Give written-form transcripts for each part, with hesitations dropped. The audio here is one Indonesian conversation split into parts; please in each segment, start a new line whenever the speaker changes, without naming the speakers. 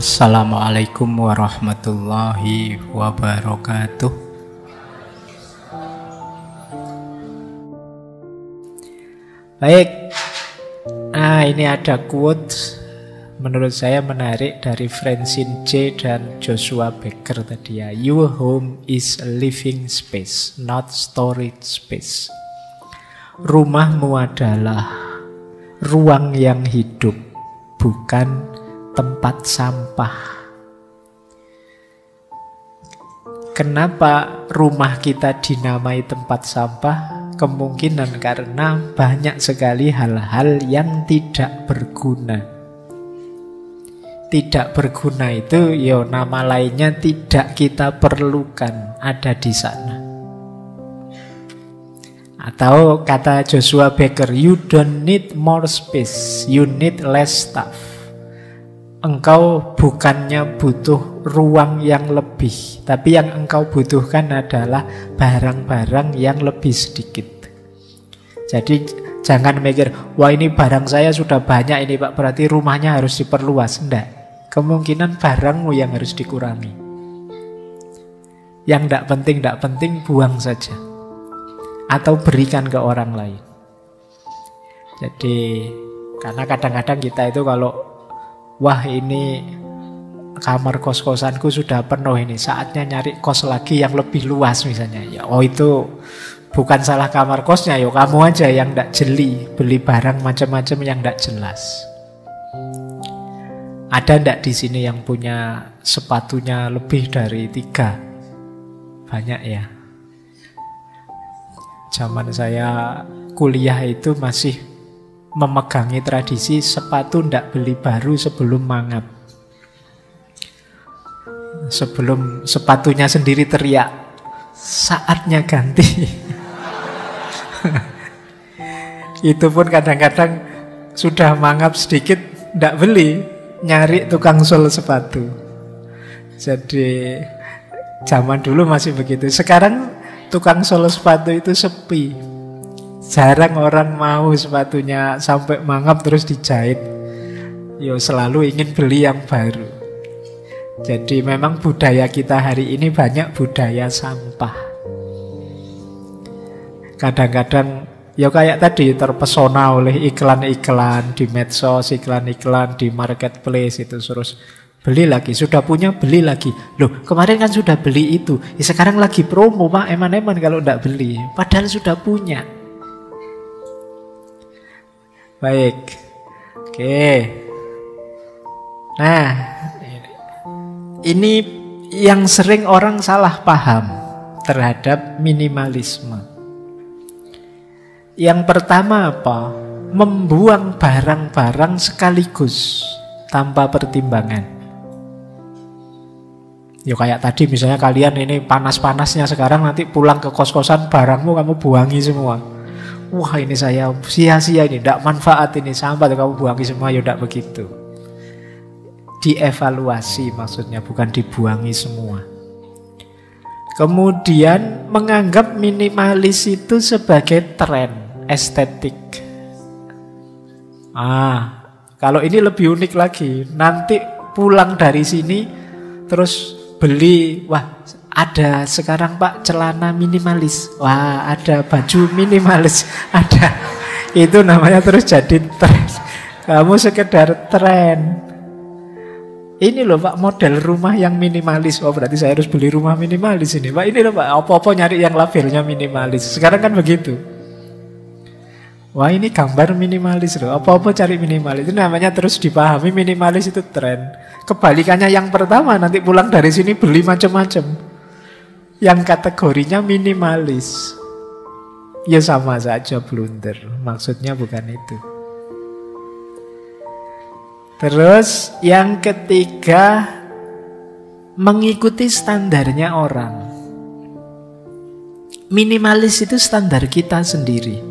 Assalamualaikum warahmatullahi wabarakatuh. Baik, nah ini ada quote menurut saya menarik dari Francine J. dan Joshua Becker tadi ya. Your home is a living space, not storage space. Rumahmu adalah ruang yang hidup, bukan tempat sampah. Kenapa rumah kita dinamai tempat sampah? Kemungkinan karena banyak sekali hal-hal yang tidak berguna. Tidak berguna itu ya nama lainnya tidak kita perlukan ada di sana. Atau kata Joshua Becker, you don't need more space, you need less stuff. Engkau bukannya butuh ruang yang lebih, tapi yang engkau butuhkan adalah barang-barang yang lebih sedikit. Jadi jangan mikir, wah ini barang saya sudah banyak ini Pak, berarti rumahnya harus diperluas. Enggak, kemungkinan barangmu yang harus dikurangi. Yang tidak penting buang saja. Atau berikan ke orang lain. Jadi karena kadang-kadang kita itu kalau wah ini kamar kos-kosanku sudah penuh ini, saatnya nyari kos lagi yang lebih luas misalnya. Ya, oh itu bukan salah kamar kosnya, yo kamu aja yang tidak jeli beli barang macam-macam yang tidak jelas. Ada ndak di sini yang punya sepatunya lebih dari 3? Banyak ya. Zaman saya kuliah itu masih memegangi tradisi sepatu ndak beli baru sebelum mangap. Sebelum sepatunya sendiri teriak, saatnya ganti. Itu pun kadang-kadang sudah mangap sedikit ndak beli, nyari tukang sol sepatu. Jadi zaman dulu masih begitu. Sekarang tukang sol sepatu itu sepi. Jarang orang mau sepatunya sampai mangap terus dijahit. Yo selalu ingin beli yang baru. Jadi memang budaya kita hari ini banyak budaya sampah. Kadang-kadang ya kayak tadi terpesona oleh iklan-iklan di medsos, iklan-iklan di marketplace itu terus beli lagi, sudah punya beli lagi. Loh kemarin kan sudah beli itu, ya sekarang lagi promo Pak, eman-eman kalau tidak beli. Padahal sudah punya. Baik, oke. Nah, ini yang sering orang salah paham terhadap minimalisme. Yang pertama apa? Membuang barang-barang sekaligus tanpa pertimbangan. Ya kayak tadi misalnya kalian ini panas-panasnya sekarang, nanti pulang ke kos-kosan barangmu kamu buangi semua. Wah ini saya sia-sia ini, tidak manfaat ini, sampah kamu buangi semua. Ya tidak begitu. Dievaluasi maksudnya, bukan dibuangi semua. Kemudian menganggap minimalis itu sebagai tren estetik. Kalau ini lebih unik lagi. Nanti pulang dari sini terus beli, wah ada sekarang Pak celana minimalis, wah ada baju minimalis, ada. Itu namanya terus jadi tren. Kamu sekedar tren. Ini loh Pak model rumah yang minimalis. Oh berarti saya harus beli rumah minimalis ini Pak. Ini loh Pak, apa-apa nyari yang labelnya minimalis. Sekarang kan begitu. Wah ini gambar minimalis loh, apa-apa cari minimalis. Itu namanya terus dipahami minimalis itu tren. Kebalikannya yang pertama, nanti pulang dari sini beli macam-macam yang kategorinya minimalis. Ya sama saja blunder. Maksudnya bukan itu. Terus yang ketiga, mengikuti standarnya orang. Minimalis itu standar kita sendiri.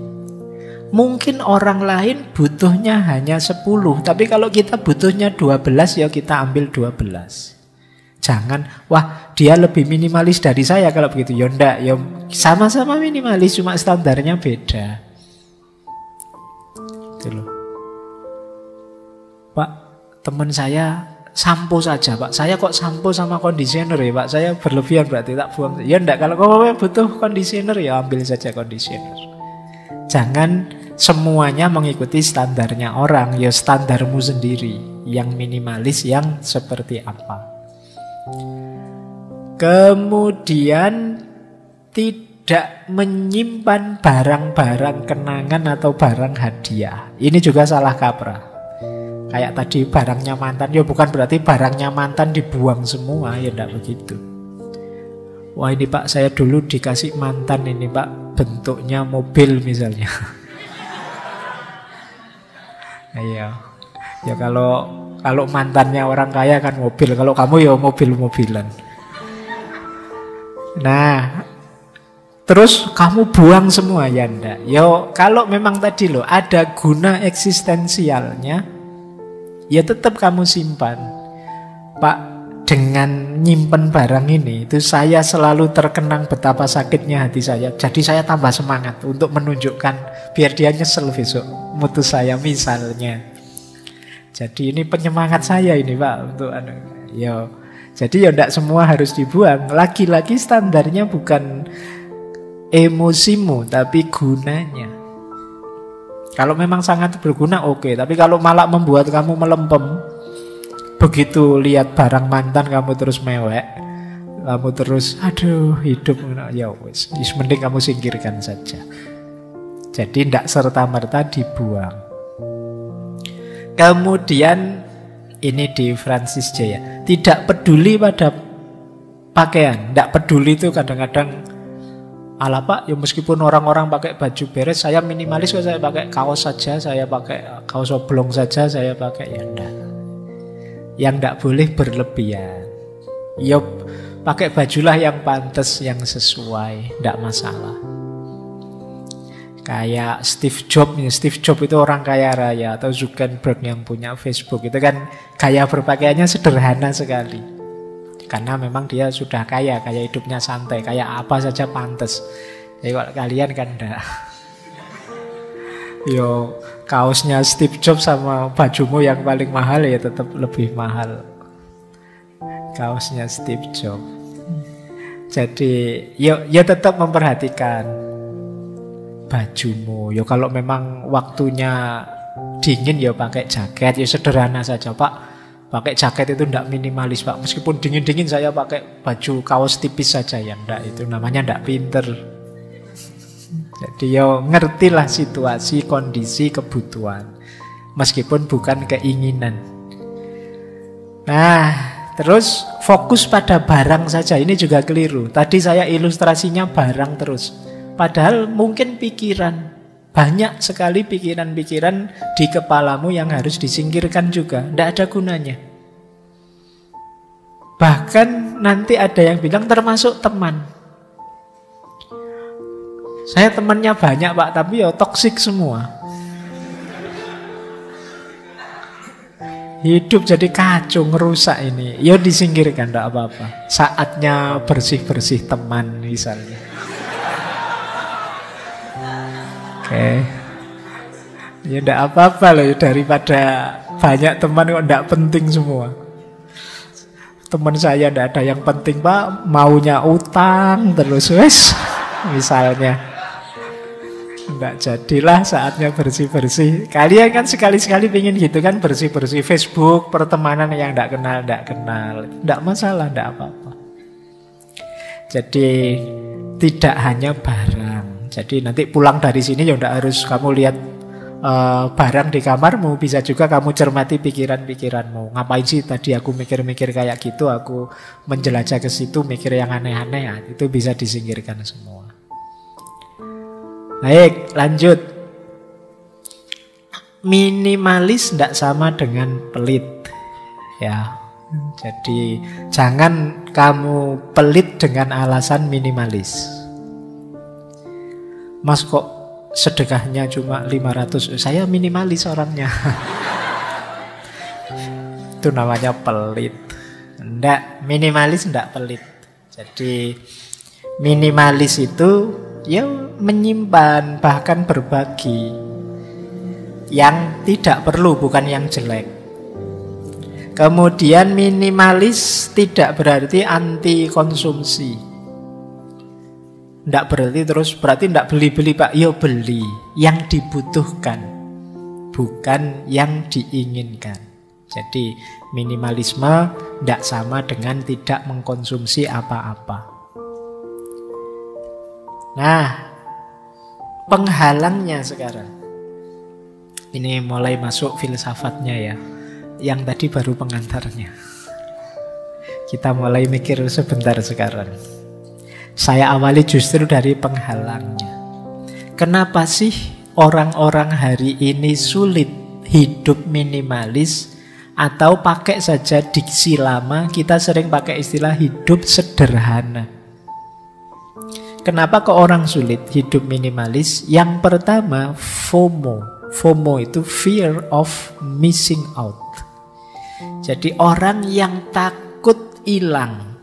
Mungkin orang lain butuhnya hanya 10, tapi kalau kita butuhnya 12, ya kita ambil 12. Jangan, wah dia lebih minimalis dari saya kalau begitu. Ya enggak, ya sama-sama minimalis, cuma standarnya beda. Itu loh. Pak, teman saya sampo saja Pak, saya kok sampo sama conditioner ya Pak, saya berlebihan berarti tak buang. Ya enggak, kalau kamu butuh conditioner ya ambil saja conditioner. Jangan semuanya mengikuti standarnya orang, ya standarmu sendiri. Yang minimalis yang seperti apa. Kemudian tidak menyimpan barang-barang kenangan atau barang hadiah. Ini juga salah kaprah. Kayak tadi barangnya mantan, ya bukan berarti barangnya mantan dibuang semua, ya enggak begitu. Wah ini Pak, saya dulu dikasih mantan ini Pak, bentuknya mobil misalnya. Iya. Ya kalau mantannya orang kaya kan mobil, kalau kamu ya mobil-mobilan. Nah, terus kamu buang semua ya enggak. Yo kalau memang tadi loh ada guna eksistensialnya, ya tetap kamu simpan. Pak, dengan nyimpen barang ini itu saya selalu terkenang betapa sakitnya hati saya. Jadi saya tambah semangat untuk menunjukkan biar dia nyesel besok mutus saya misalnya. Jadi ini penyemangat saya ini Pak untuk yo. Jadi ya enggak semua harus dibuang. Lagi-lagi standarnya bukan emosimu tapi gunanya. Kalau memang sangat berguna oke, tapi kalau malah membuat kamu melempem, begitu lihat barang mantan kamu terus mewek, kamu terus aduh hidup ya wis, mending kamu singkirkan saja. Jadi tidak serta-merta dibuang. Kemudian ini di Francis J ya, tidak peduli pada pakaian. Tidak peduli itu kadang-kadang ala Pak, ya meskipun orang-orang pakai baju beres, saya minimalis kok, saya pakai kaos saja, saya pakai kaos oblong saja, saya pakai ya enggak. Yang tidak boleh berlebihan. Ya pakai bajulah yang pantas, yang sesuai, tidak masalah. Kayak Steve Jobs, Steve Jobs itu orang kaya raya, atau Zuckerberg yang punya Facebook, itu kan gaya berpakaiannya sederhana sekali. Karena memang dia sudah kaya, kayak hidupnya santai, kayak apa saja pantas. Jadi kalau kalian kan enggak. Yo, kaosnya Steve Jobs sama bajumu yang paling mahal ya tetap lebih mahal. Kaosnya Steve Jobs. Jadi, ya tetap memperhatikan bajumu. Ya kalau memang waktunya dingin ya pakai jaket, ya sederhana saja Pak. Pakai jaket itu tidak minimalis Pak. Meskipun dingin-dingin saya pakai baju kaos tipis saja ya enggak, itu namanya enggak pinter. Jadi ya ngertilah situasi, kondisi, kebutuhan. Meskipun bukan keinginan. Nah, terus fokus pada barang saja, ini juga keliru. Tadi saya ilustrasinya barang terus. Padahal mungkin pikiran, banyak sekali pikiran-pikiran di kepalamu yang harus disingkirkan juga. Tidak ada gunanya. Bahkan nanti ada yang bilang termasuk teman. Saya temannya banyak Pak, tapi ya toksik semua. Hidup jadi kacau, ngerusak ini. Ya disingkirkan, tidak apa-apa. Saatnya bersih-bersih teman misalnya. Oke. Ya enggak apa-apa loh, daripada banyak teman kok enggak penting semua. Teman saya enggak ada yang penting Pak, maunya utang terus wes misalnya. Enggak jadilah saatnya bersih-bersih. Kalian kan sekali-sekali pengen gitu kan, bersih-bersih Facebook, pertemanan yang enggak kenal. Enggak masalah, enggak apa-apa. Jadi tidak hanya barang. Jadi nanti pulang dari sini ya enggak harus kamu lihat barang di kamarmu, bisa juga kamu cermati pikiran-pikiranmu. Ngapain sih tadi aku mikir-mikir kayak gitu, aku menjelajah ke situ mikir yang aneh-aneh, ya, itu bisa disingkirkan semua. Baik, lanjut. Minimalis tidak sama dengan pelit. Ya. Jadi jangan kamu pelit dengan alasan minimalis. Mas kok sedekahnya cuma 500, saya minimalis orangnya. Itu namanya pelit. Enggak, minimalis enggak pelit. Jadi minimalis itu ya menyimpan, bahkan berbagi yang tidak perlu, bukan yang jelek. Kemudian minimalis tidak berarti anti konsumsi. Tidak berarti tidak beli-beli Pak. Yo beli yang dibutuhkan, bukan yang diinginkan. Jadi minimalisme tidak sama dengan tidak mengkonsumsi apa-apa. Nah, penghalangnya sekarang. Ini mulai masuk filsafatnya ya. Yang tadi baru pengantarnya. Kita mulai mikir sebentar sekarang. Saya awali justru dari penghalangnya. Kenapa sih orang-orang hari ini sulit hidup minimalis? Atau pakai saja diksi lama, kita sering pakai istilah hidup sederhana. Kenapa kok orang sulit hidup minimalis? Yang pertama, FOMO. FOMO itu fear of missing out. Jadi orang yang takut hilang,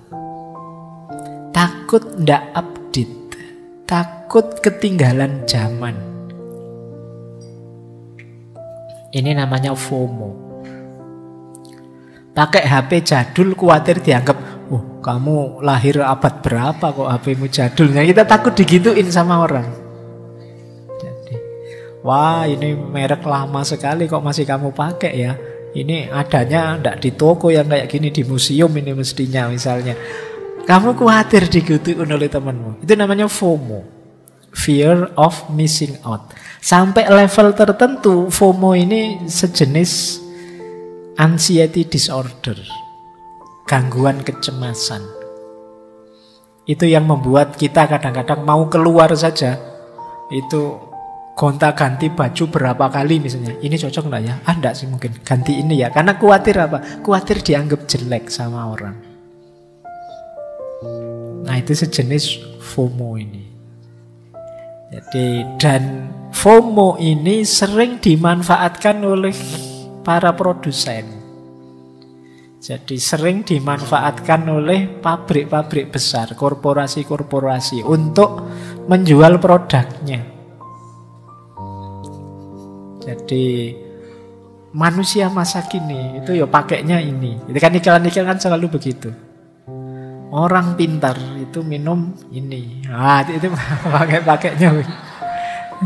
takut ndak update, takut ketinggalan zaman. Ini namanya FOMO. Pakai HP jadul khawatir dianggap, oh kamu lahir abad berapa kok HPmu jadul. Nah, kita takut digituin sama orang. Jadi, wah ini merek lama sekali kok masih kamu pakai ya. Ini adanya enggak di toko yang kayak gini, di museum ini mestinya misalnya. Kamu khawatir digituin oleh temanmu. Itu namanya FOMO. Fear of missing out. Sampai level tertentu FOMO ini sejenis anxiety disorder. Gangguan kecemasan. Itu yang membuat kita kadang-kadang mau keluar saja. Itu gonta-ganti baju berapa kali misalnya. Ini cocok enggak ya? Ah enggak sih mungkin. Ganti ini ya. Karena khawatir apa? Khawatir dianggap jelek sama orang. Nah itu sejenis FOMO ini. Jadi dan FOMO ini sering dimanfaatkan oleh para produsen. Jadi sering dimanfaatkan oleh pabrik-pabrik besar, korporasi-korporasi untuk menjual produknya. Jadi manusia masa kini itu ya pakainya ini. Itu kan iklan-iklan kan selalu begitu. Orang pintar itu minum ini. Itu pakainya.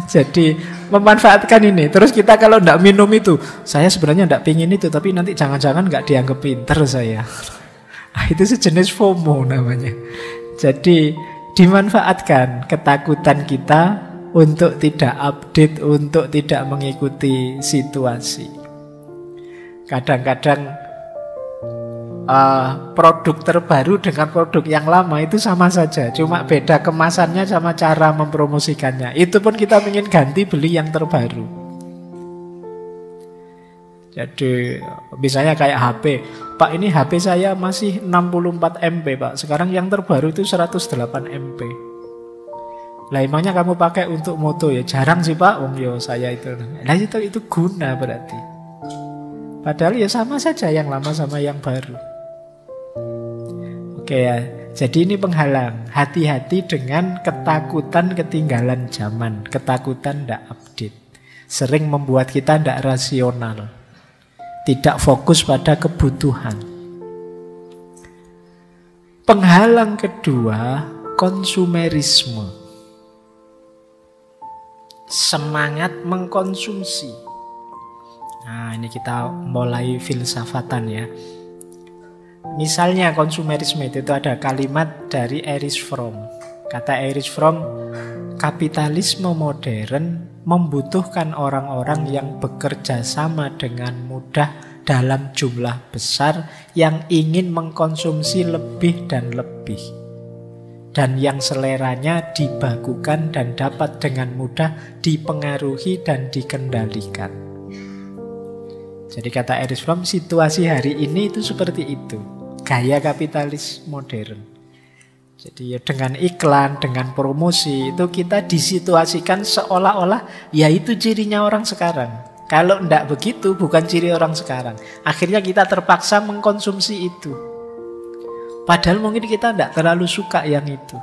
Jadi memanfaatkan ini. Terus kita kalau tidak minum itu, saya sebenarnya tidak pingin itu, tapi nanti jangan-jangan nggak dianggap pintar saya. Itu sejenis FOMO namanya. Jadi dimanfaatkan ketakutan kita untuk tidak update, untuk tidak mengikuti situasi. Kadang-kadang produk terbaru dengan produk yang lama itu sama saja, cuma beda kemasannya sama cara mempromosikannya. Itu pun kita ingin ganti beli yang terbaru. Jadi misalnya kayak HP, Pak ini HP saya masih 64 MB Pak, sekarang yang terbaru itu 108 MB. Lah emangnya kamu pakai untuk moto ya? Jarang sih Pak, yo saya itu. Nah itu guna berarti. Padahal ya sama saja yang lama sama yang baru. Oke ya, jadi ini penghalang. Hati-hati dengan ketakutan ketinggalan zaman, ketakutan tidak update. Sering membuat kita tidak rasional, tidak fokus pada kebutuhan. Penghalang kedua, konsumerisme. Semangat mengkonsumsi. Nah ini kita mulai filsafatan ya. Misalnya konsumerisme itu ada kalimat dari Erich Fromm. Kata Erich Fromm, kapitalisme modern membutuhkan orang-orang yang bekerja sama dengan mudah dalam jumlah besar, yang ingin mengkonsumsi lebih dan lebih, dan yang seleranya dibakukan dan dapat dengan mudah dipengaruhi dan dikendalikan. Jadi kata Erich Fromm, situasi hari ini itu seperti itu. Gaya kapitalis modern. Jadi ya dengan iklan, dengan promosi itu kita disituasikan seolah-olah ya itu cirinya orang sekarang. Kalau enggak begitu bukan ciri orang sekarang. Akhirnya kita terpaksa mengkonsumsi itu. Padahal mungkin kita enggak terlalu suka yang itu.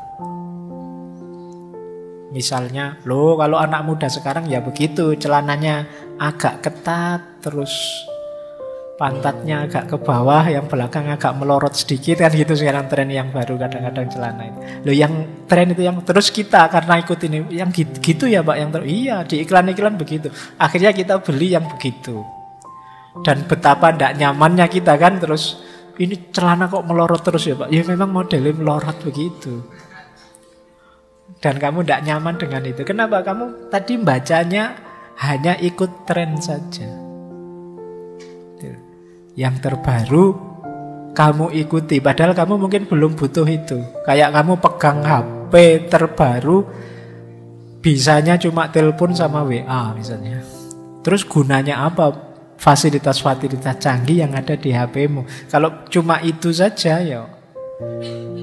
Misalnya, kalau anak muda sekarang ya begitu, celananya agak ketat, terus pantatnya agak ke bawah, yang belakang agak melorot sedikit, kan gitu sekarang tren yang baru kadang-kadang celana itu. Loh, yang tren itu yang terus kita karena ikut ini, yang gitu ya Pak, yang iya di iklan-iklan begitu. Akhirnya kita beli yang begitu. Dan betapa tidak nyamannya kita kan, terus ini celana kok melorot terus ya Pak. Ya memang modelnya melorot begitu. Dan kamu tidak nyaman dengan itu. Kenapa? Kamu tadi bacanya hanya ikut tren saja. Yang terbaru kamu ikuti, padahal kamu mungkin belum butuh itu. Kayak kamu pegang HP terbaru, bisanya cuma telepon sama WA misalnya. Terus gunanya apa fasilitas-fasilitas canggih yang ada di HP-mu? Kalau cuma itu saja ya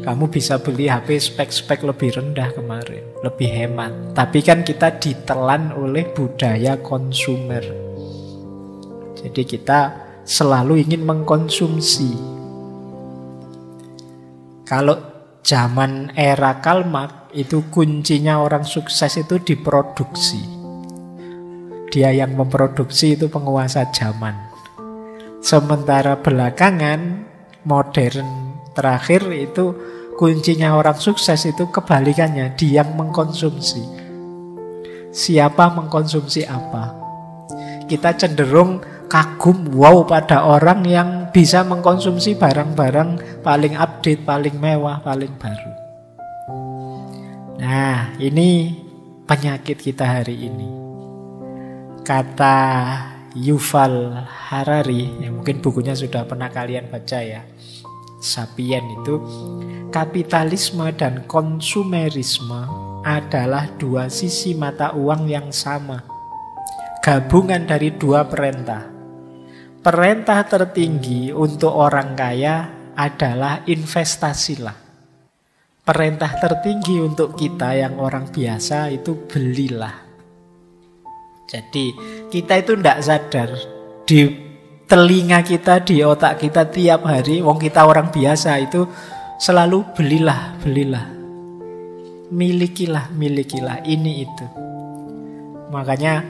kamu bisa beli HP spek-spek lebih rendah kemarin, lebih hemat. Tapi kan kita ditelan oleh budaya konsumer. Jadi kita selalu ingin mengkonsumsi. Kalau zaman era Karl Marx itu kuncinya orang sukses itu diproduksi. Dia yang memproduksi itu penguasa zaman. Sementara belakangan modern terakhir itu kuncinya orang sukses itu kebalikannya, dia yang mengkonsumsi. Siapa mengkonsumsi apa? Kita cenderung kagum, wow pada orang yang bisa mengkonsumsi barang-barang paling update, paling mewah, paling baru. Nah, ini penyakit kita hari ini. Kata Yuval Harari, yang mungkin bukunya sudah pernah kalian baca ya, Sapien itu, kapitalisme dan konsumerisme adalah dua sisi mata uang yang sama. Gabungan dari dua perintah. Perintah tertinggi untuk orang kaya adalah investasilah. Perintah tertinggi untuk kita yang orang biasa itu belilah. Jadi kita itu tidak sadar, di telinga kita, di otak kita tiap hari, wong kita orang biasa itu selalu belilah, belilah. Milikilah, milikilah, ini itu. Makanya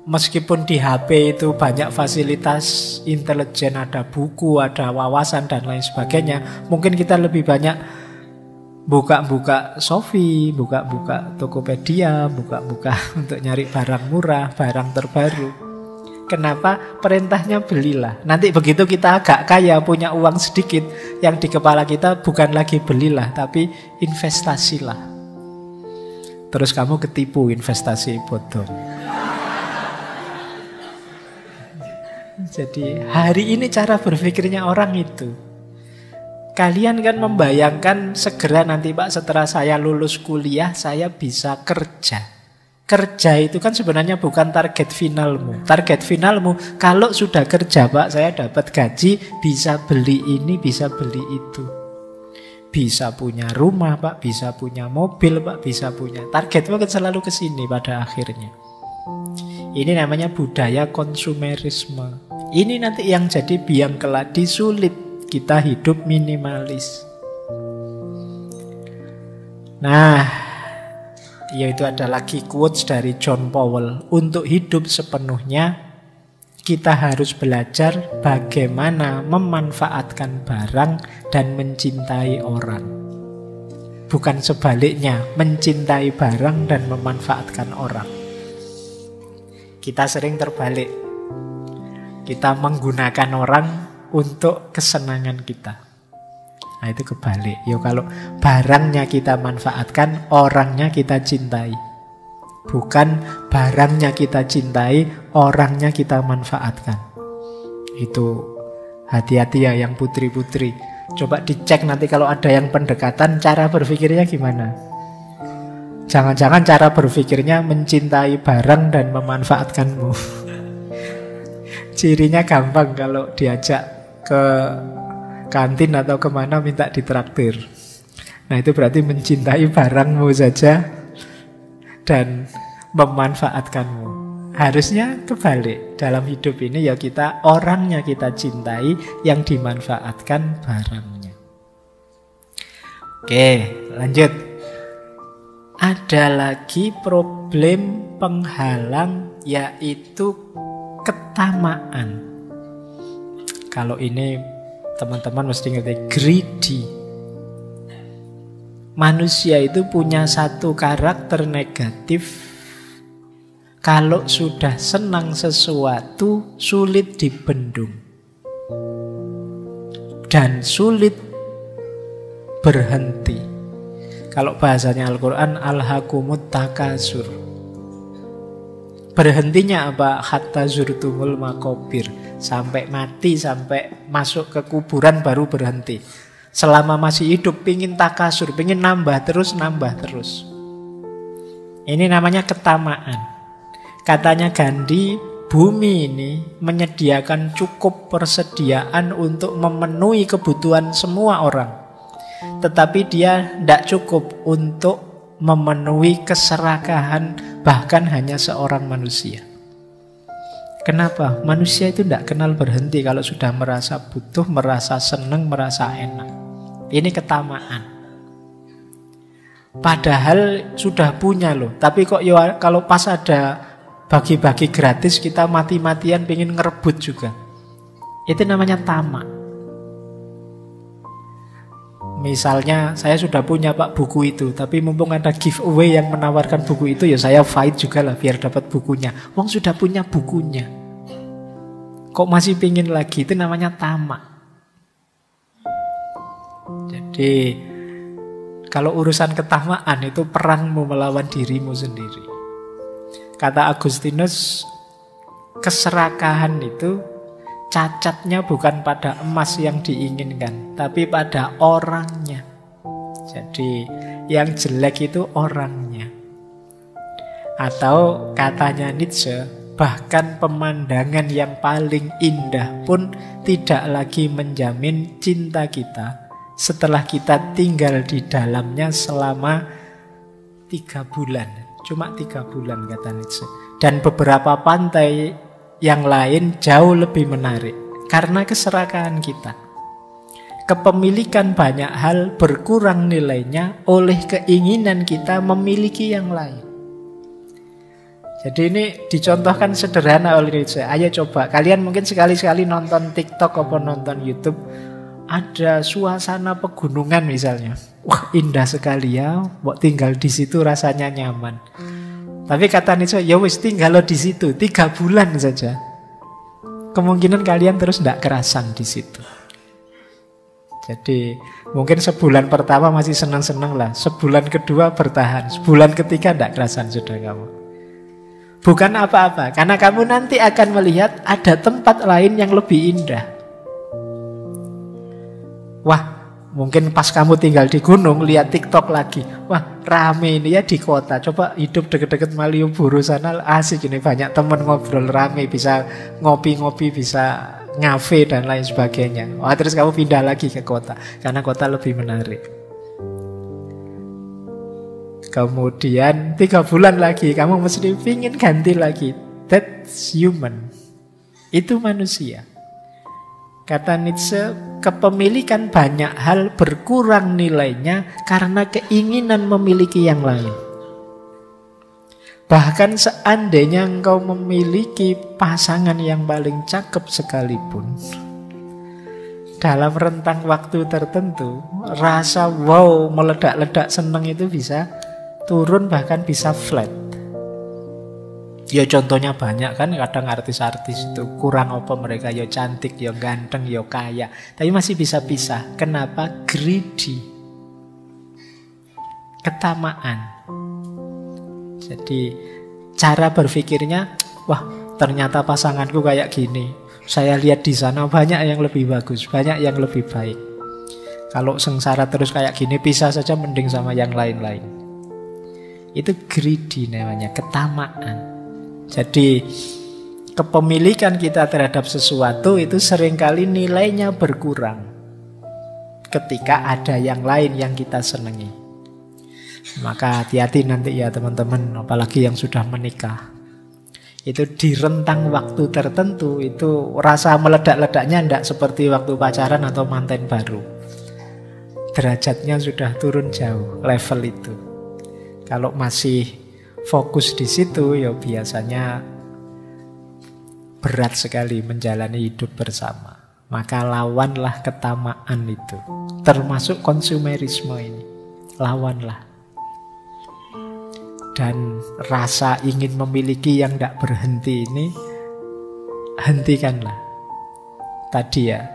meskipun di HP itu banyak fasilitas intelijen, ada buku, ada wawasan dan lain sebagainya, mungkin kita lebih banyak buka-buka Shopee, buka-buka Tokopedia, buka-buka untuk nyari barang murah, barang terbaru. Kenapa? Perintahnya belilah. Nanti begitu kita agak kaya, punya uang sedikit, yang di kepala kita bukan lagi belilah, tapi investasilah. Terus kamu ketipu investasi bodong. Jadi hari ini cara berpikirnya orang itu. Kalian kan membayangkan segera nanti Pak, setelah saya lulus kuliah saya bisa kerja. Kerja itu kan sebenarnya bukan target finalmu. Target finalmu kalau sudah kerja Pak, saya dapat gaji, bisa beli ini, bisa beli itu. Bisa punya rumah Pak, bisa punya mobil Pak, bisa punya. Targetmu kan selalu ke sini pada akhirnya. Ini namanya budaya konsumerisme. Ini nanti yang jadi biang keladi, sulit kita hidup minimalis. Nah, yaitu ada lagi quotes dari John Powell. Untuk hidup sepenuhnya, kita harus belajar bagaimana memanfaatkan barang dan mencintai orang. Bukan sebaliknya, mencintai barang dan memanfaatkan orang. Kita sering terbalik. Kita menggunakan orang untuk kesenangan kita. Nah itu kebalik. Yo, kalau barangnya kita manfaatkan, orangnya kita cintai. Bukan barangnya kita cintai, orangnya kita manfaatkan. Itu hati-hati ya yang putri-putri. Coba dicek nanti kalau ada yang pendekatan, cara berpikirnya gimana. Jangan-jangan cara berpikirnya mencintai barang dan memanfaatkanmu. Cirinya gampang kalau diajak ke kantin atau kemana minta ditraktir. Nah itu berarti mencintai barangmu saja dan memanfaatkanmu. Harusnya kebalik. Dalam hidup ini ya kita orangnya kita cintai, yang dimanfaatkan barangnya. Oke, lanjut. Ada lagi problem penghalang, yaitu ketamaan. Kalau ini teman-teman mesti ngerti, greedy. Manusia itu punya satu karakter negatif. Kalau sudah senang sesuatu, sulit dibendung dan sulit berhenti. Kalau bahasanya Al-Quran, alhaqumut takasur. Berhentinya apa? Hatta zurtumul makobir. Sampai mati, sampai masuk ke kuburan baru berhenti. Selama masih hidup pingin takasur, pingin nambah terus. Ini namanya ketamaan. Katanya Gandhi, bumi ini menyediakan cukup persediaan untuk memenuhi kebutuhan semua orang. Tetapi dia tidak cukup untuk memenuhi keserakahan bahkan hanya seorang manusia. Kenapa? Manusia itu tidak kenal berhenti kalau sudah merasa butuh, merasa senang, merasa enak. Ini ketamaan. Padahal sudah punya loh. Tapi kok ya kalau pas ada bagi-bagi gratis kita mati-matian pengen ngerebut juga. Itu namanya tamak. Misalnya saya sudah punya Pak buku itu, tapi mumpung ada giveaway yang menawarkan buku itu, ya saya fight juga lah biar dapat bukunya. Wong sudah punya bukunya, kok masih pingin lagi? Itu namanya tamak. Jadi kalau urusan ketamaan itu perangmu melawan dirimu sendiri. Kata Agustinus, keserakahan itu cacatnya bukan pada emas yang diinginkan, tapi pada orangnya. Jadi yang jelek itu orangnya. Atau katanya Nietzsche, bahkan pemandangan yang paling indah pun tidak lagi menjamin cinta kita setelah kita tinggal di dalamnya selama 3 bulan. Cuma 3 bulan kata Nietzsche. Dan beberapa pantai yang lain jauh lebih menarik karena keserakahan kita. Kepemilikan banyak hal berkurang nilainya oleh keinginan kita memiliki yang lain. Jadi ini dicontohkan sederhana oleh Nietzsche. Ayo coba, kalian mungkin sekali-sekali nonton TikTok atau nonton YouTube, ada suasana pegunungan misalnya. Wah, indah sekali ya, mau tinggal di situ rasanya nyaman. Tapi kata Nietzsche, ya wis tinggal di situ 3 bulan saja. Kemungkinan kalian terus tidak kerasan di situ. Jadi mungkin sebulan pertama masih senang-senang lah, sebulan kedua bertahan, sebulan ketiga tidak kerasan sudah kamu. Bukan apa-apa, karena kamu nanti akan melihat ada tempat lain yang lebih indah. Wah, mungkin pas kamu tinggal di gunung, lihat TikTok lagi. Wah, rame ini ya di kota. Coba hidup deket-deket Malioboro sana, asik ini. Banyak temen ngobrol rame, bisa ngopi-ngopi, bisa ngafe dan lain sebagainya. Wah, terus kamu pindah lagi ke kota, karena kota lebih menarik. Kemudian 3 bulan lagi, kamu mesti pingin ganti lagi. That's human. Itu manusia. Kata Nietzsche, kepemilikan banyak hal berkurang nilainya karena keinginan memiliki yang lain. Bahkan seandainya engkau memiliki pasangan yang paling cakep sekalipun, dalam rentang waktu tertentu, rasa wow, meledak-ledak seneng itu bisa turun, bahkan bisa flat. Ya contohnya banyak kan, kadang artis-artis itu kurang apa mereka, ya cantik, ya ganteng, ya kaya, tapi masih bisa pisah. Kenapa? Greedy. Ketamaan. Jadi cara berpikirnya, wah ternyata pasanganku kayak gini, saya lihat di sana banyak yang lebih bagus, banyak yang lebih baik. Kalau sengsara terus kayak gini, pisah saja mending sama yang lain-lain. Itu greedy namanya, ketamaan. Jadi kepemilikan kita terhadap sesuatu itu seringkali nilainya berkurang ketika ada yang lain yang kita senangi. Maka hati-hati nanti ya teman-teman, apalagi yang sudah menikah. Itu di rentang waktu tertentu itu rasa meledak-ledaknya tidak seperti waktu pacaran atau manten baru. Derajatnya sudah turun jauh level itu. Kalau masih fokus di situ, ya biasanya berat sekali menjalani hidup bersama. Maka lawanlah ketamaan itu. Termasuk konsumerisme ini. Lawanlah. Dan rasa ingin memiliki yang tidak berhenti ini, hentikanlah. Tadi ya,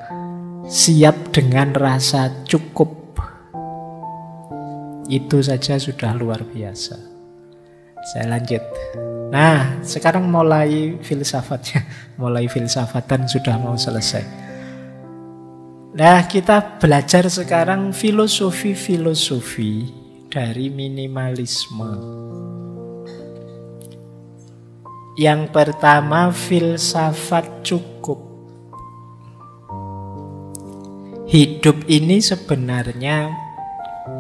siap dengan rasa cukup. Itu saja sudah luar biasa. Saya lanjut. Nah, sekarang mulai filsafatnya. Mulai filsafatan sudah mau selesai. Nah, kita belajar sekarang filosofi-filosofi dari minimalisme. Yang pertama, filsafat cukup. Hidup ini sebenarnya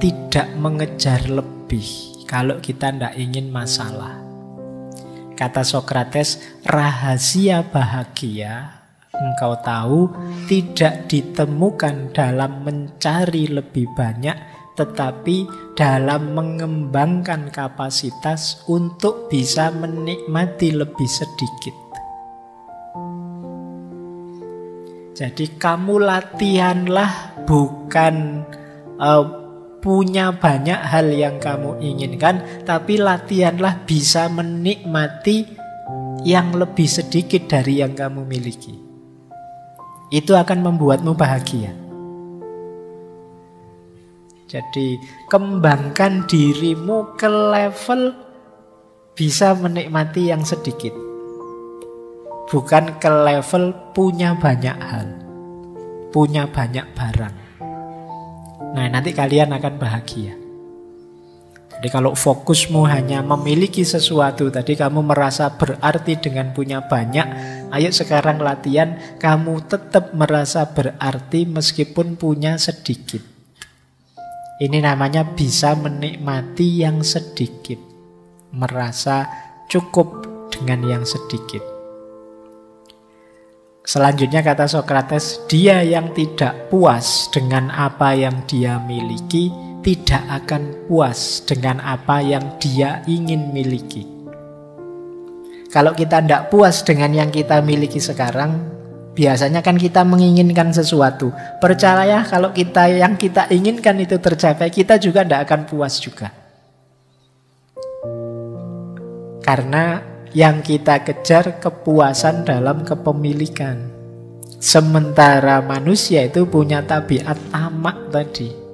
tidak mengejar lebih kalau kita tidak ingin masalah. Kata Sokrates, rahasia bahagia engkau tahu tidak ditemukan dalam mencari lebih banyak, tetapi dalam mengembangkan kapasitas untuk bisa menikmati lebih sedikit. Jadi kamu latihanlah bukan punya banyak hal yang kamu inginkan, tapi latihanlah bisa menikmati yang lebih sedikit dari yang kamu miliki. Itu akan membuatmu bahagia. Jadi kembangkan dirimu ke level bisa menikmati yang sedikit, bukan ke level punya banyak hal, punya banyak barang. Nah, nanti kalian akan bahagia. Jadi kalau fokusmu hanya memiliki sesuatu, tadi kamu merasa berarti dengan punya banyak, ayo sekarang latihan, kamu tetap merasa berarti meskipun punya sedikit. Ini namanya bisa menikmati yang sedikit, merasa cukup dengan yang sedikit. Selanjutnya kata Sokrates, dia yang tidak puas dengan apa yang dia miliki tidak akan puas dengan apa yang dia ingin miliki. Kalau kita tidak puas dengan yang kita miliki sekarang, biasanya kan kita menginginkan sesuatu. Percayalah, kalau yang kita inginkan itu tercapai, kita juga tidak akan puas juga. Karena yang kita kejar kepuasan dalam kepemilikan. Sementara manusia itu punya tabiat tamak tadi.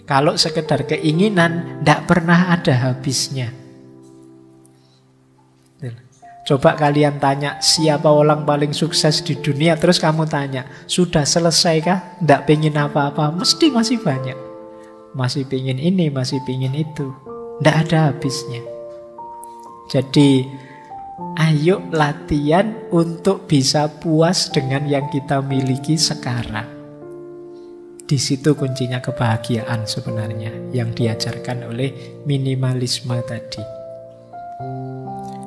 Kalau sekedar keinginan, tidak pernah ada habisnya. Coba kalian tanya, siapa orang paling sukses di dunia? Terus kamu tanya, sudah selesai kah? Tidak pengen apa-apa? Mesti masih banyak. Masih pengen ini, masih pengen itu. Tidak ada habisnya. Jadi, ayo latihan untuk bisa puas dengan yang kita miliki sekarang. Di situ kuncinya kebahagiaan sebenarnya yang diajarkan oleh minimalisme tadi.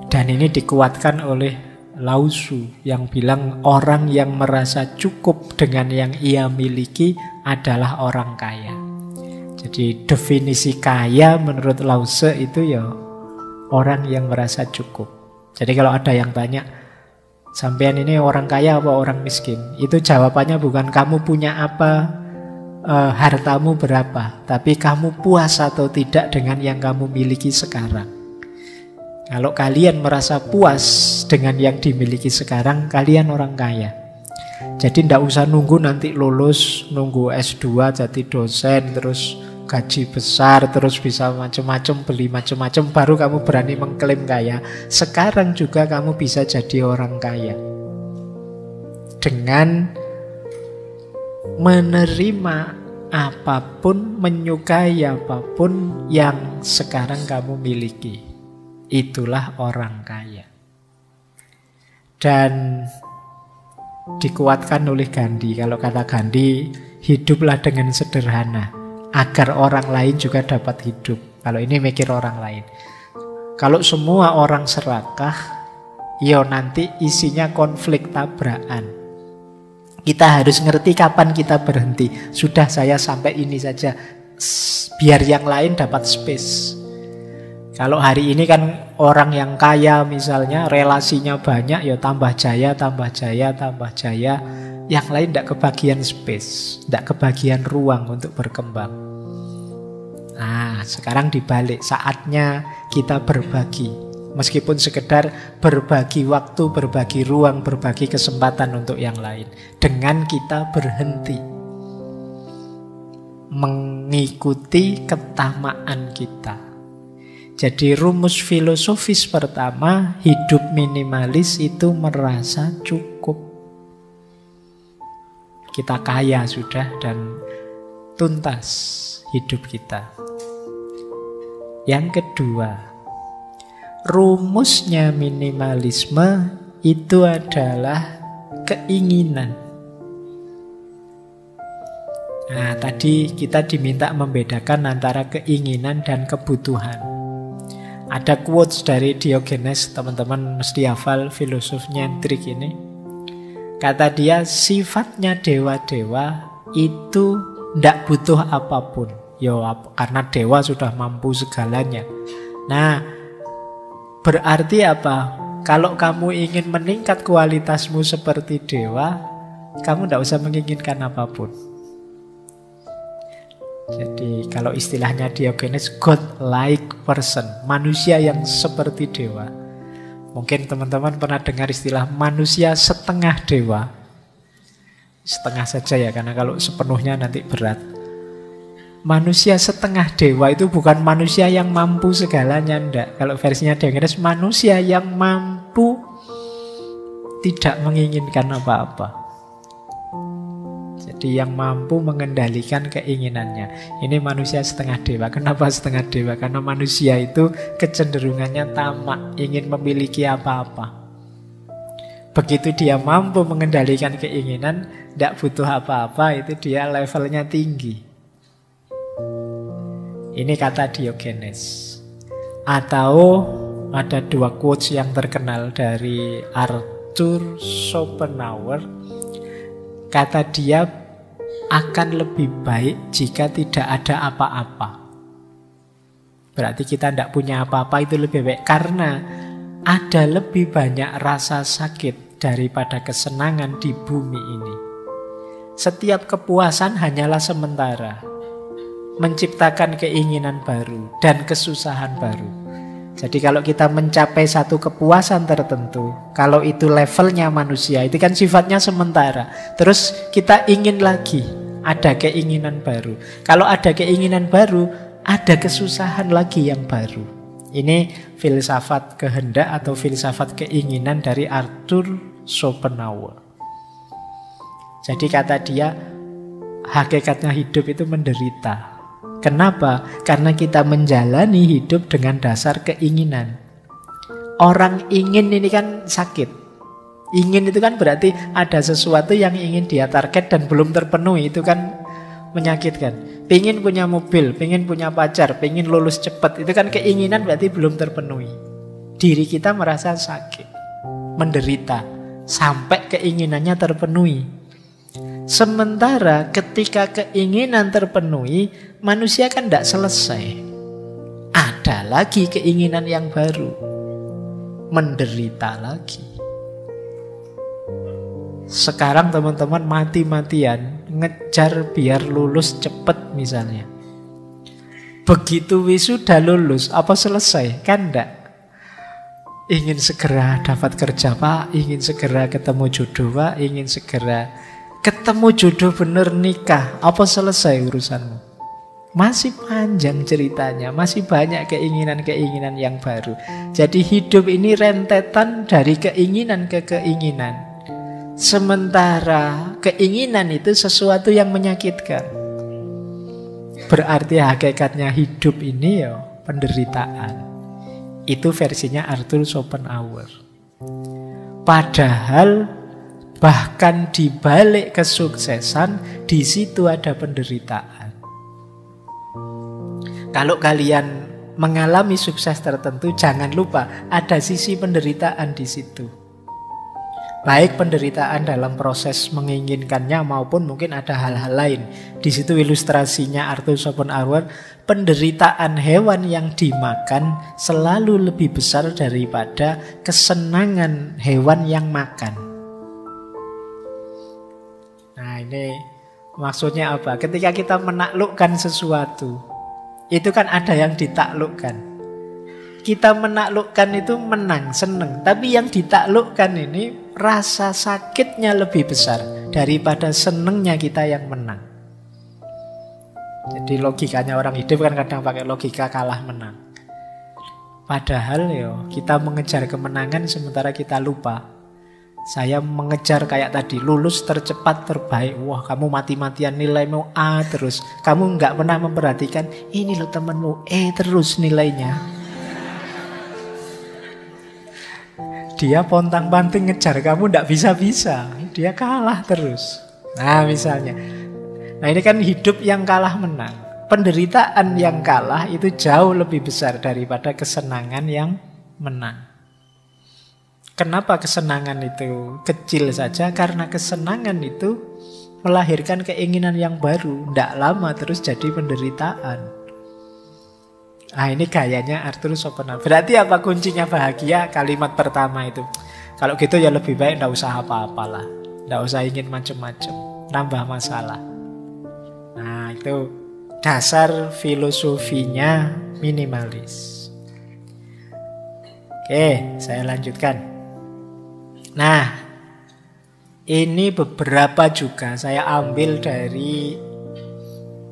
Dan ini dikuatkan oleh Lao Tzu yang bilang orang yang merasa cukup dengan yang ia miliki adalah orang kaya. Jadi definisi kaya menurut Lao Tzu itu ya orang yang merasa cukup. Jadi kalau ada yang tanya, sampean ini orang kaya apa orang miskin? Itu jawabannya bukan kamu punya apa, hartamu berapa, tapi kamu puas atau tidak dengan yang kamu miliki sekarang. Kalau kalian merasa puas dengan yang dimiliki sekarang, kalian orang kaya. Jadi tidak usah nunggu nanti lulus, nunggu S2 jadi dosen, terus gaji besar, terus bisa macam-macam, beli macam-macam, baru kamu berani mengklaim kaya. Sekarang juga kamu bisa jadi orang kaya dengan menerima apapun, menyukai apapun yang sekarang kamu miliki. Itulah orang kaya. Dan dikuatkan oleh Gandhi. Kalau kata Gandhi, hiduplah dengan sederhana agar orang lain juga dapat hidup. Kalau ini mikir orang lain. Kalau semua orang serakah, ya nanti isinya konflik tabrakan. Kita harus ngerti kapan kita berhenti. Sudah, saya sampai ini saja, biar yang lain dapat space. Kalau hari ini kan orang yang kaya misalnya relasinya banyak, ya tambah jaya, tambah jaya, tambah jaya. Yang lain tidak kebagian space, tidak kebagian ruang untuk berkembang. Nah, sekarang dibalik, saatnya kita berbagi. Meskipun sekedar berbagi waktu, berbagi ruang, berbagi kesempatan untuk yang lain. Dengan kita berhenti mengikuti ketamaan kita. Jadi rumus filosofis pertama, hidup minimalis itu merasa cukup. Kita kaya sudah dan tuntas hidup kita. Yang kedua, rumusnya minimalisme itu adalah keinginan. Nah, tadi kita diminta membedakan antara keinginan dan kebutuhan. Ada quotes dari Diogenes, teman-teman mesti hafal, filosof nyentrik ini. Kata dia, sifatnya dewa-dewa itu tidak butuh apapun. Karena dewa sudah mampu segalanya. Nah, berarti apa? Kalau kamu ingin meningkat kualitasmu seperti dewa, kamu tidak usah menginginkan apapun. Jadi kalau istilahnya Diogenes, God-like person, manusia yang seperti dewa. Mungkin teman-teman pernah dengar istilah manusia setengah dewa. Setengah saja ya, karena kalau sepenuhnya nanti berat. Manusia setengah dewa itu bukan manusia yang mampu segalanya, enggak. Kalau versinya Diogenes, manusia yang mampu tidak menginginkan apa-apa. Jadi yang mampu mengendalikan keinginannya. Ini manusia setengah dewa. Kenapa setengah dewa? Karena manusia itu kecenderungannya tamak, ingin memiliki apa-apa. Begitu dia mampu mengendalikan keinginan, tidak butuh apa-apa, itu dia levelnya tinggi. Ini kata Diogenes. Atau ada dua quotes yang terkenal dari Arthur Schopenhauer. Kata dia, akan lebih baik jika tidak ada apa-apa. Berarti kita tidak punya apa-apa itu lebih baik. Karena ada lebih banyak rasa sakit daripada kesenangan di bumi ini. Setiap kepuasan hanyalah sementara, menciptakan keinginan baru dan kesusahan baru. Jadi kalau kita mencapai satu kepuasan tertentu, kalau itu levelnya manusia, itu kan sifatnya sementara. Terus kita ingin lagi, ada keinginan baru. Kalau ada keinginan baru, ada kesusahan lagi yang baru. Ini filsafat kehendak atau filsafat keinginan dari Arthur Schopenhauer. Jadi kata dia, hakikatnya hidup itu menderita. Kenapa? Karena kita menjalani hidup dengan dasar keinginan. Orang ingin ini kan sakit. Ingin itu kan berarti ada sesuatu yang ingin dia target dan belum terpenuhi. Itu kan menyakitkan. Pengen punya mobil, pengen punya pacar, pengen lulus cepat. Itu kan keinginan berarti belum terpenuhi. Diri kita merasa sakit, menderita, sampai keinginannya terpenuhi. Sementara ketika keinginan terpenuhi, manusia kan tidak selesai. Ada lagi keinginan yang baru. Menderita lagi. Sekarang teman-teman mati-matian ngejar biar lulus cepat misalnya. Begitu wisuda lulus, apa selesai? Kan enggak. Ingin segera dapat kerja Pak, ingin segera ketemu jodoh Pak, ingin segera ketemu jodoh bener nikah. Apa selesai urusanmu? Masih panjang ceritanya, masih banyak keinginan-keinginan yang baru. Jadi hidup ini rentetan dari keinginan ke keinginan. Sementara keinginan itu sesuatu yang menyakitkan. Berarti hakikatnya hidup ini ya penderitaan. Itu versinya Arthur Schopenhauer. Padahal bahkan di balik kesuksesan, di situ ada penderitaan. Kalau kalian mengalami sukses tertentu, jangan lupa ada sisi penderitaan di situ. Baik penderitaan dalam proses menginginkannya maupun mungkin ada hal-hal lain. Di situ ilustrasinya Arthur Schopenhauer, penderitaan hewan yang dimakan selalu lebih besar daripada kesenangan hewan yang makan. Nah, ini maksudnya apa? Ketika kita menaklukkan sesuatu, itu kan ada yang ditaklukkan. Kita menaklukkan itu menang, seneng. Tapi yang ditaklukkan ini rasa sakitnya lebih besar daripada senengnya kita yang menang. Jadi logikanya orang hidup kan kadang pakai logika kalah menang. Padahal kita mengejar kemenangan sementara kita lupa. Saya mengejar kayak tadi, lulus tercepat terbaik. Wah, kamu mati-matian nilaimu A terus. Kamu nggak pernah memperhatikan, ini loh temenmu E terus nilainya. Dia pontang-panting ngejar kamu ndak bisa-bisa. Dia kalah terus. Nah misalnya. Nah ini kan hidup yang kalah menang. Penderitaan yang kalah itu jauh lebih besar daripada kesenangan yang menang. Kenapa kesenangan itu kecil saja? Karena kesenangan itu melahirkan keinginan yang baru. Ndak lama terus jadi penderitaan. Nah ini gayanya Arthur Schopenhauer. Berarti apa kuncinya bahagia? Kalimat pertama itu. Kalau gitu ya lebih baik nggak usah apa-apalah. Nggak usah ingin macam-macam. Nambah masalah. Nah itu dasar filosofinya minimalis. Oke, saya lanjutkan. Nah, ini beberapa juga saya ambil dari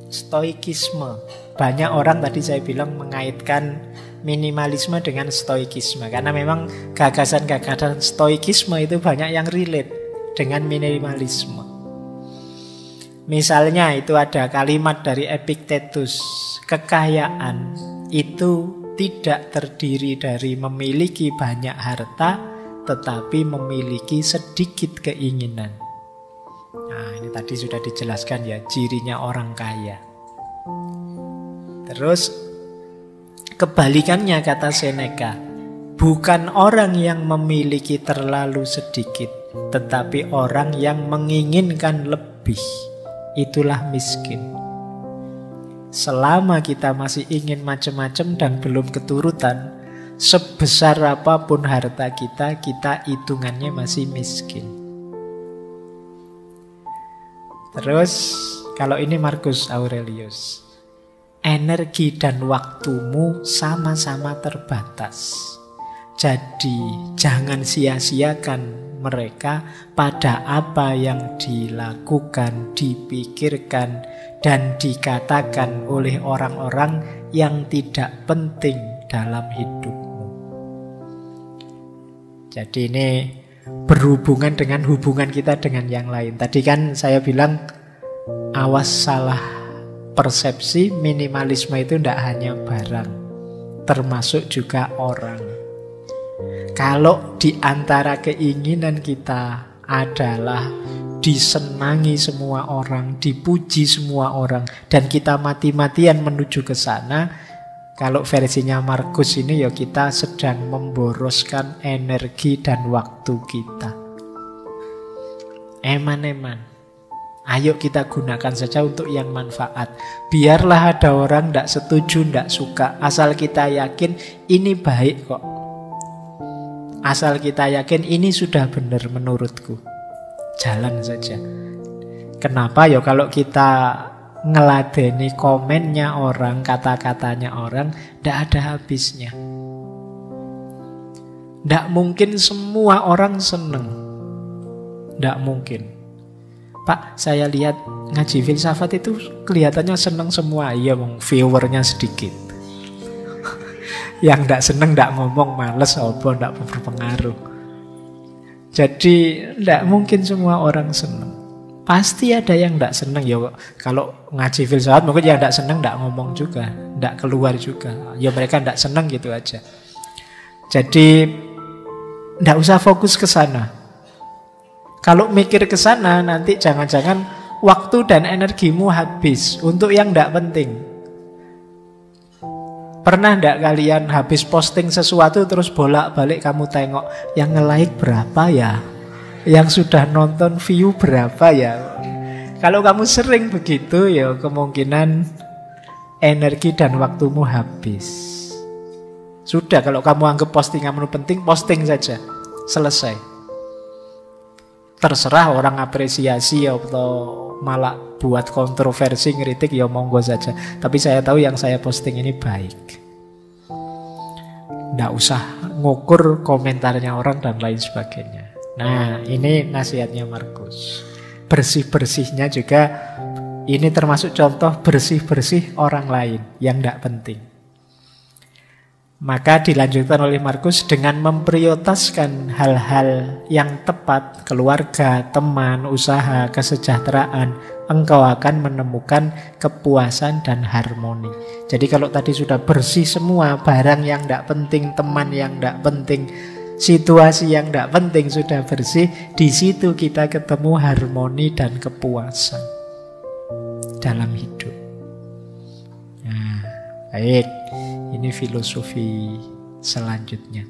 stoikisme. Banyak orang tadi saya bilang mengaitkan minimalisme dengan stoikisme. Karena memang gagasan-gagasan stoikisme itu banyak yang relate dengan minimalisme. Misalnya itu ada kalimat dari Epictetus. Kekayaan itu tidak terdiri dari memiliki banyak harta, tetapi memiliki sedikit keinginan. Nah ini tadi sudah dijelaskan ya, cirinya orang kaya. Terus kebalikannya kata Seneca, bukan orang yang memiliki terlalu sedikit, tetapi orang yang menginginkan lebih. Itulah miskin. Selama kita masih ingin macam-macam dan belum keturutan, sebesar apapun harta kita, kita hitungannya masih miskin. Terus kalau ini Marcus Aurelius, energi dan waktumu sama-sama terbatas. Jadi jangan sia-siakan mereka pada apa yang dilakukan, dipikirkan, dan dikatakan oleh orang-orang yang tidak penting dalam hidupmu. Jadi ini berhubungan dengan hubungan kita dengan yang lain. Tadi kan saya bilang awas salah persepsi, minimalisme itu tidak hanya barang, termasuk juga orang. Kalau di antara keinginan kita adalah disenangi semua orang, dipuji semua orang, dan kita mati-matian menuju ke sana, kalau versinya Marcus ini ya kita sedang memboroskan energi dan waktu kita. Eman-eman. Ayo kita gunakan saja untuk yang manfaat. Biarlah ada orang tidak setuju, tidak suka. Asal kita yakin ini baik kok. Asal kita yakin ini sudah benar menurutku. Jalan saja. Kenapa ya kalau kita ngeladeni komennya orang, kata-katanya orang, tidak ada habisnya. Tidak mungkin semua orang seneng. Tidak mungkin. Pak, saya lihat ngaji filsafat itu kelihatannya seneng semua. Iya, viewernya sedikit. Yang tidak seneng tidak ngomong, males, tidak berpengaruh. Jadi tidak mungkin semua orang seneng. Pasti ada yang tidak seneng. Ya kalau ngaji filsafat mungkin yang tidak seneng tidak ngomong juga, tidak keluar juga. Ya mereka tidak seneng gitu aja. Jadi tidak usah fokus ke sana. Kalau mikir ke sana nanti jangan-jangan waktu dan energimu habis untuk yang tidak penting. Pernah tidak kalian habis posting sesuatu terus bolak-balik kamu tengok yang nge-like berapa ya? Yang sudah nonton view berapa ya? Kalau kamu sering begitu ya kemungkinan energi dan waktumu habis. Sudah, kalau kamu anggap postinganmu penting, posting saja. Selesai. Terserah orang apresiasi atau malah buat kontroversi, ngeritik, ya monggo saja. Tapi saya tahu yang saya posting ini baik. Nggak usah ngukur komentarnya orang dan lain sebagainya. Nah, ini nasihatnya Markus. Bersih-bersihnya juga, ini termasuk contoh bersih-bersih orang lain yang tidak penting. Maka dilanjutkan oleh Markus dengan memprioritaskan hal-hal yang tepat, keluarga, teman, usaha, kesejahteraan, engkau akan menemukan kepuasan dan harmoni. Jadi kalau tadi sudah bersih semua, barang yang tidak penting, teman yang tidak penting, situasi yang tidak penting sudah bersih, di situ kita ketemu harmoni dan kepuasan dalam hidup. Nah, baik. Ini filosofi selanjutnya.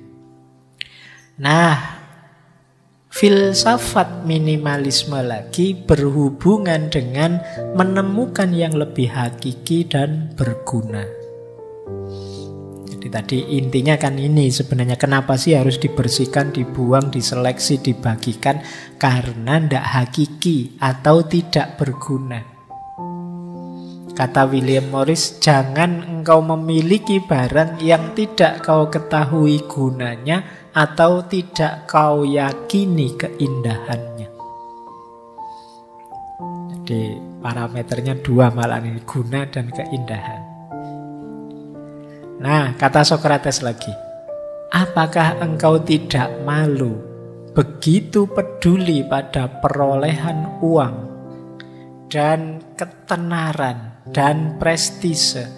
Nah, filsafat minimalisme lagi berhubungan dengan menemukan yang lebih hakiki dan berguna. Jadi tadi intinya kan ini sebenarnya, kenapa sih harus dibersihkan, dibuang, diseleksi, dibagikan? Karena tidak hakiki atau tidak berguna. Kata William Morris, jangan engkau memiliki barang yang tidak kau ketahui gunanya atau tidak kau yakini keindahannya. Jadi parameternya dua malah ini, guna dan keindahan. Nah, kata Sokrates lagi, apakah engkau tidak malu begitu peduli pada perolehan uang dan ketenaran dan prestise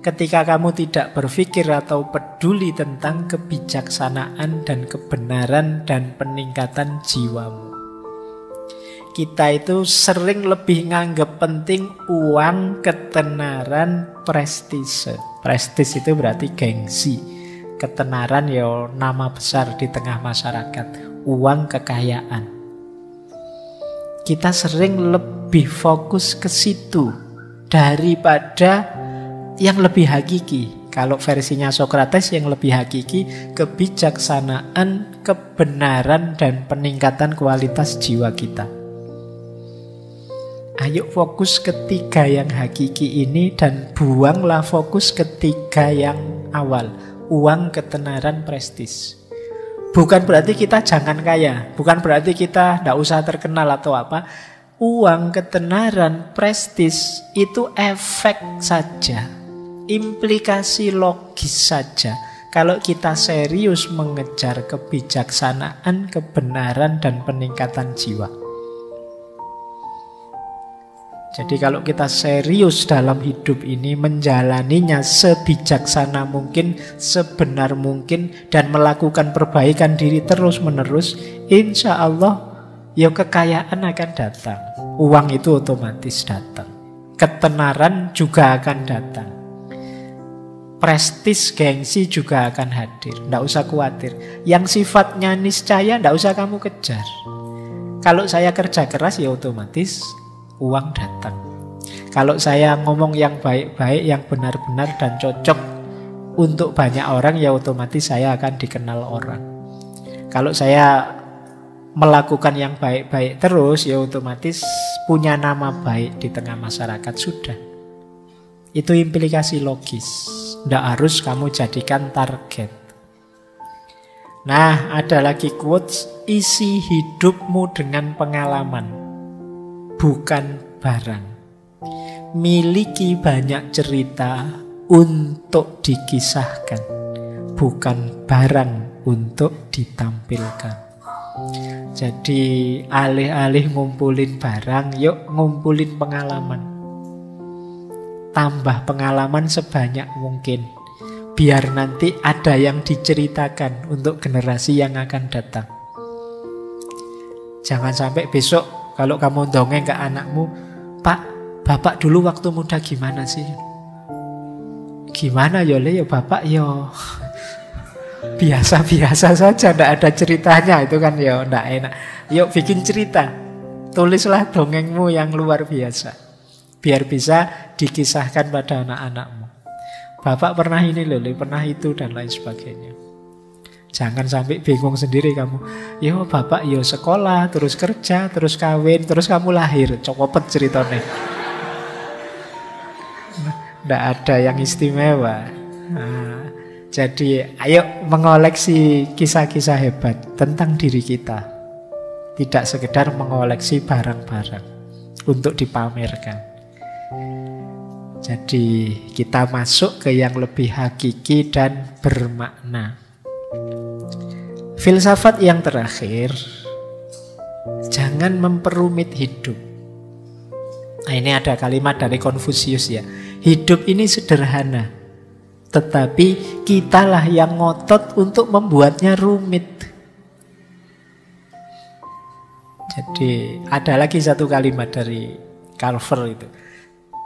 ketika kamu tidak berpikir atau peduli tentang kebijaksanaan dan kebenaran dan peningkatan jiwamu? Kita itu sering lebih nganggap penting uang, ketenaran, prestise. Prestis itu berarti gengsi. Ketenaran ya nama besar di tengah masyarakat. Uang, kekayaan. Kita sering lebih fokus ke situ daripada yang lebih hakiki. Kalau versinya Sokrates yang lebih hakiki, kebijaksanaan, kebenaran, dan peningkatan kualitas jiwa kita. Ayo fokus ketiga yang hakiki ini dan buanglah fokus ketiga yang awal. Uang, ketenaran, prestis. Bukan berarti kita jangan kaya, bukan berarti kita tidak usah terkenal atau apa. Uang, ketenaran, prestis itu efek saja, implikasi logis saja. Kalau kita serius mengejar kebijaksanaan, kebenaran, dan peningkatan jiwa. Jadi kalau kita serius dalam hidup ini, menjalaninya sebijaksana mungkin, sebenar mungkin, dan melakukan perbaikan diri terus-menerus, insya Allah ya kekayaan akan datang. Uang itu otomatis datang. Ketenaran juga akan datang. Prestis, gengsi juga akan hadir. Tidak usah khawatir. Yang sifatnya niscaya tidak usah kamu kejar. Kalau saya kerja keras ya otomatis uang datang. Kalau saya ngomong yang baik-baik, yang benar-benar dan cocok untuk banyak orang, ya otomatis saya akan dikenal orang. Kalau saya melakukan yang baik-baik terus, ya otomatis punya nama baik di tengah masyarakat. Sudah. Itu implikasi logis. Tidak harus kamu jadikan target. Nah, ada lagi quotes, isi hidupmu dengan pengalaman, bukan barang. Miliki banyak cerita untuk dikisahkan, bukan barang untuk ditampilkan. Jadi alih-alih ngumpulin barang, yuk ngumpulin pengalaman. Tambah pengalaman sebanyak mungkin, biar nanti ada yang diceritakan untuk generasi yang akan datang. Jangan sampai besok kalau kamu dongeng ke anakmu, Pak, bapak dulu waktu muda gimana sih? Gimana ya le ya bapak ya biasa-biasa saja, tidak ada ceritanya, itu kan ya tidak enak. Yuk bikin cerita, tulislah dongengmu yang luar biasa, biar bisa dikisahkan pada anak-anakmu. Bapak pernah ini loh, pernah itu, dan lain sebagainya. Jangan sampai bingung sendiri kamu. Yo bapak yo sekolah, terus kerja, terus kawin, terus kamu lahir. Copot ceritanya. Tidak ada yang istimewa. Nah, jadi ayo mengoleksi kisah-kisah hebat tentang diri kita. Tidak sekedar mengoleksi barang-barang untuk dipamerkan. Jadi kita masuk ke yang lebih hakiki dan bermakna. Filsafat yang terakhir, jangan memperumit hidup. Nah, ini ada kalimat dari Konfusius ya. Hidup ini sederhana, tetapi kitalah yang ngotot untuk membuatnya rumit. Jadi ada lagi satu kalimat dari Carver itu.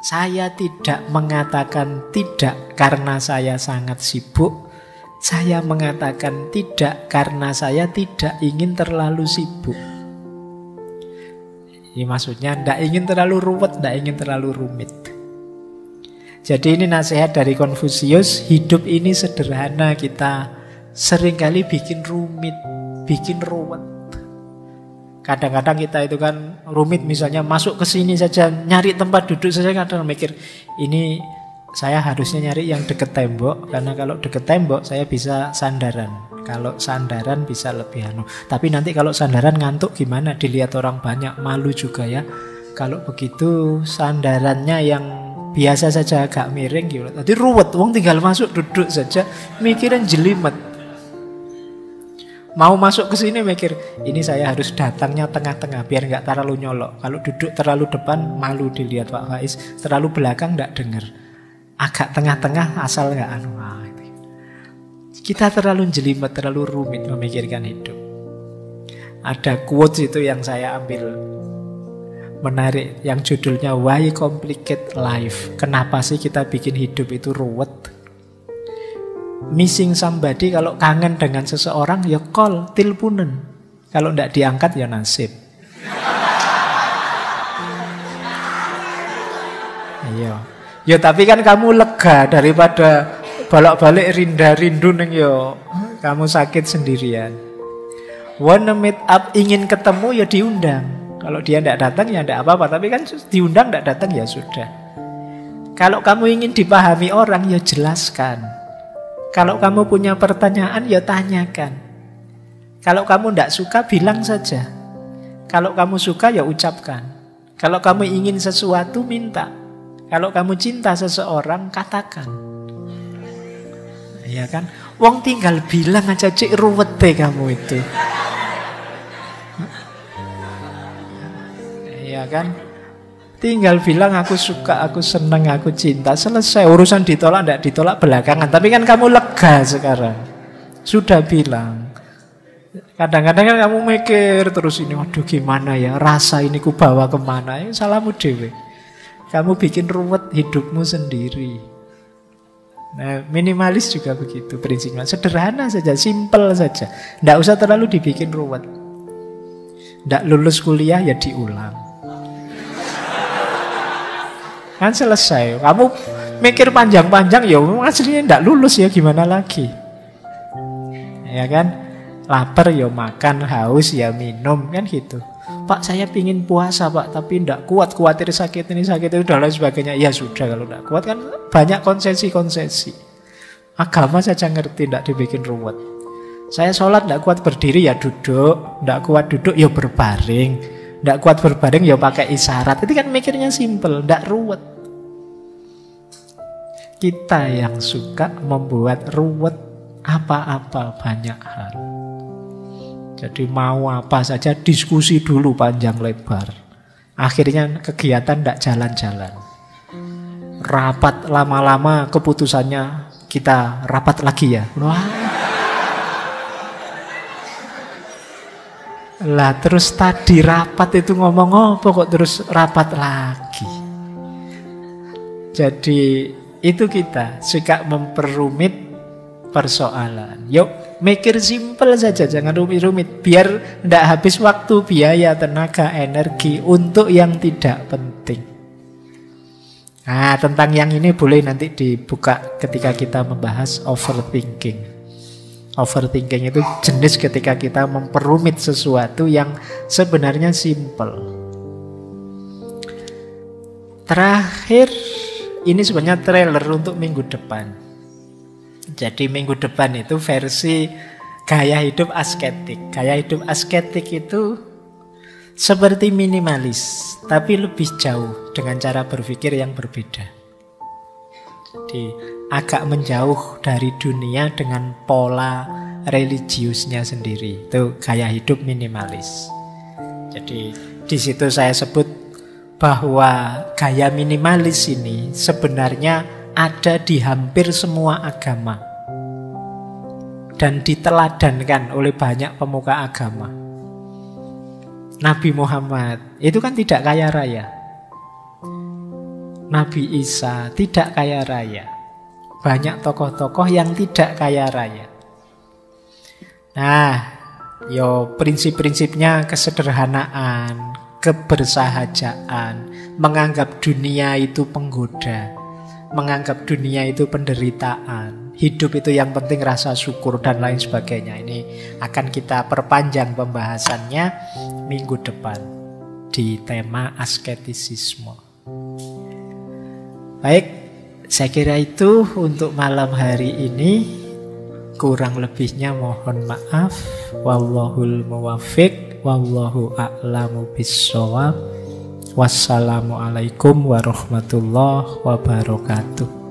Saya tidak mengatakan tidak karena saya sangat sibuk. Saya mengatakan tidak karena saya tidak ingin terlalu sibuk. Ini maksudnya tidak ingin terlalu ruwet, tidak ingin terlalu rumit. Jadi ini nasihat dari Konfusius. Hidup ini sederhana, kita seringkali bikin rumit, bikin ruwet. Kadang-kadang kita itu kan rumit, misalnya masuk ke sini saja, nyari tempat duduk saja, kadang mikir ini saya harusnya nyari yang deket tembok, karena kalau deket tembok saya bisa sandaran. Kalau sandaran bisa lebih anu. Tapi nanti kalau sandaran ngantuk gimana? Dilihat orang banyak, malu juga ya. Kalau begitu sandarannya yang biasa saja agak miring gitu. Tadi ruwet, wong tinggal masuk duduk saja, mikirin jelimet. Mau masuk ke sini mikir, ini saya harus datangnya tengah-tengah biar nggak terlalu nyolok. Kalau duduk terlalu depan malu dilihat Pak Faiz, terlalu belakang nggak dengar. Agak tengah-tengah asal nggak anu. Kita terlalu jelimet, terlalu rumit memikirkan hidup. Ada quotes itu yang saya ambil menarik, yang judulnya Why Complicate Life? Kenapa sih kita bikin hidup itu ruwet? Missing somebody, kalau kangen dengan seseorang ya call, teleponen. Kalau tidak diangkat ya nasib. Iya. Ya tapi kan kamu lega daripada bolak-balik rindu neng yo. Kamu sakit sendirian. Wanna meet up, ingin ketemu ya diundang. Kalau dia tidak datang ya tidak apa-apa, tapi kan diundang tidak datang ya sudah. Kalau kamu ingin dipahami orang ya jelaskan. Kalau kamu punya pertanyaan ya tanyakan. Kalau kamu tidak suka bilang saja. Kalau kamu suka ya ucapkan. Kalau kamu ingin sesuatu minta. Kalau kamu cinta seseorang katakan. Ya kan? Wong tinggal bilang aja, cik ruwet deh kamu itu. Ya kan? Tinggal bilang aku suka, aku senang, aku cinta. Selesai, urusan ditolak tidak ditolak belakangan. Tapi kan kamu lega sekarang. Sudah bilang. Kadang-kadang kan kamu mikir terus ini, waduh gimana ya, rasa ini ku bawa kemana. Ya, salahmu dewe. Kamu bikin ruwet hidupmu sendiri. Nah, minimalis juga begitu prinsipnya. Sederhana saja, simple saja. Tidak usah terlalu dibikin ruwet. Tidak lulus kuliah ya diulang. Kan selesai. Kamu mikir panjang-panjang ya aslinya tidak lulus ya, gimana lagi? Ya kan? Lapar ya makan, haus ya minum, kan gitu. Pak saya pingin puasa Pak, tapi tidak kuat, khawatir sakit ini sakit itu dan lain sebagainya. Ya sudah, kalau tidak kuat kan banyak konsesi-konsesi. Agama saja ngerti, tidak dibikin ruwet. Saya sholat tidak kuat berdiri ya duduk, tidak kuat duduk ya berbaring, tidak kuat berbaring ya pakai isyarat. Itu kan mikirnya simple, tidak ruwet. Kita yang suka membuat ruwet apa-apa banyak hal. Jadi mau apa saja diskusi dulu panjang lebar. Akhirnya kegiatan tidak jalan-jalan. Rapat lama-lama keputusannya kita rapat lagi ya. Wah. Lah terus tadi rapat itu ngomong apa kok terus rapat lagi. Jadi itu kita suka memperumit persoalan. Yuk, mikir simpel saja, jangan rumit-rumit. Biar tidak habis waktu, biaya, tenaga, energi untuk yang tidak penting. Nah, tentang yang ini boleh nanti dibuka ketika kita membahas overthinking. Overthinking itu jenis ketika kita memperumit sesuatu yang sebenarnya simpel. Terakhir, ini sebenarnya trailer untuk minggu depan. Jadi minggu depan itu versi gaya hidup asketik. Gaya hidup asketik itu seperti minimalis, tapi lebih jauh dengan cara berpikir yang berbeda. Jadi agak menjauh dari dunia dengan pola religiusnya sendiri. Itu gaya hidup minimalis. Jadi di situ saya sebut bahwa gaya minimalis ini sebenarnya ada di hampir semua agama dan diteladankan oleh banyak pemuka agama. Nabi Muhammad itu kan tidak kaya raya. Nabi Isa tidak kaya raya. Banyak tokoh-tokoh yang tidak kaya raya. Nah, prinsip-prinsipnya kesederhanaan, kebersahajaan, menganggap dunia itu penggoda, menganggap dunia itu penderitaan, hidup itu yang penting rasa syukur dan lain sebagainya. Ini akan kita perpanjang pembahasannya minggu depan di tema asketisisme. Baik, saya kira itu untuk malam hari ini. Kurang lebihnya mohon maaf. Wallahul muwaffiq, wallahu a'lamu bissawab. Wassalamualaikum warahmatullahi wabarakatuh.